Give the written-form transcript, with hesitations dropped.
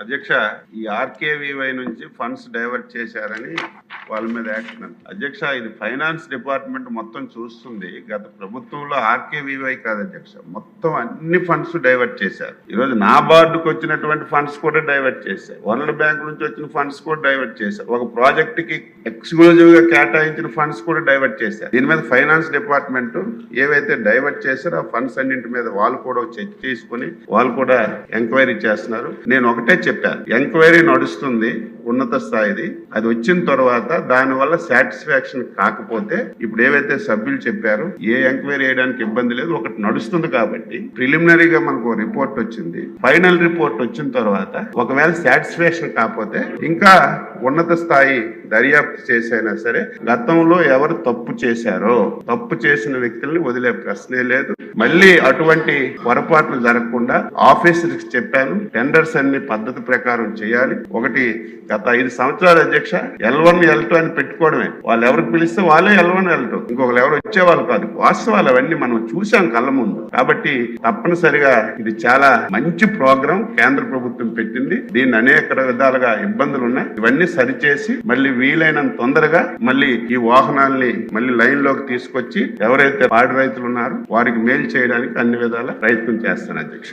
అధ్యక్ష, ఈ ఆర్కేవీవై నుంచి ఫండ్స్ డైవర్ట్ చేశారని వాళ్ళ మీద యాక్షన్. అధ్యక్ష, ఇది ఫైనాన్స్ డిపార్ట్మెంట్ మొత్తం చూస్తుంది. గత ప్రభుత్వంలో ఆర్కేవీవై కాదు అధ్యక్ష, మొత్తం అన్ని ఫండ్స్ డైవర్ట్ చేశారు. ఈరోజు నాబార్డుకు వచ్చినటువంటి ఫండ్స్ కూడా డైవర్ట్ చేశారు. వరల్డ్ బ్యాంక్ నుంచి వచ్చిన ఫండ్స్ కూడా డైవర్ట్ చేశారు. ఒక ప్రాజెక్ట్ కి ఎక్స్క్లూజివ్ గా కేటాయించిన ఫండ్స్ కూడా డైవర్ట్ చేశారు. దీని మీద ఫైనాన్స్ డిపార్ట్మెంట్ ఏవైతే డైవర్ట్ చేశారో ఆ ఫండ్స్ అన్నింటి మీద వాళ్ళు కూడా చెక్ చేసుకుని వాళ్ళు కూడా ఎంక్వైరీ చేస్తున్నారు. నేను ఒకటే చెప్పాను, ఎంక్వైరీ నడుస్తుంది ఉన్నత స్థాయిది. అది వచ్చిన తర్వాత దానివల్ల సాటిస్ఫాక్షన్ కాకపోతే ఇప్పుడు ఏవైతే సభ్యులు చెప్పారు ఏ ఎంక్వైరీ చేయడానికి ఇబ్బంది లేదు, ఒకటి నడుస్తుంది కాబట్టి ప్రిలిమినరీగా మనకు రిపోర్ట్ వచ్చింది. ఫైనల్ రిపోర్ట్ వచ్చిన తర్వాత ఒకవేళ సాటిస్ఫాక్షన్ కాకపోతే ఇంకా ఉన్నత స్థాయి దర్యాప్తు చేసైనా సరే గతంలో ఎవరు తప్పు చేశారో తప్పు చేసిన వ్యక్తుల్ని వదిలే ప్రశ్నే లేదు. మళ్ళీ అటువంటి పొరపాట్లు జరగకుండా ఆఫీసర్కి చెప్పాను, టెండర్స్ అన్ని పద్ధతి ప్రకారం చేయాలి. ఒకటి గత 5 సంవత్సరాలు అధ్యక్ష L1 L2 అని పెట్టుకోవడమే. వాళ్ళు ఎవరికి పిలిస్తే వాళ్ళే L1 L2, ఇంకొకరు ఎవరు వచ్చేవాళ్ళు కాదు. వాస్తవాలు అవన్నీ మనం చూసాం కళ్ళ ముందు. కాబట్టి తప్పనిసరిగా ఇది చాలా మంచి ప్రోగ్రాం కేంద్ర ప్రభుత్వం పెట్టింది. దీన్ని అనేక విధాలుగా ఇబ్బందులు ఉన్నాయి. ఇవన్నీ సరిచేసి మళ్ళీ వీలైనంత తొందరగా మళ్ళీ ఈ వాహనాల్ని మళ్ళీ లైన్ లోకి తీసుకొచ్చి ఎవరైతే పాడి రైతులు ఉన్నారో వారికి మేలు చేయడానికి అన్ని విధాల ప్రయత్నం చేస్తాను అధ్యక్ష.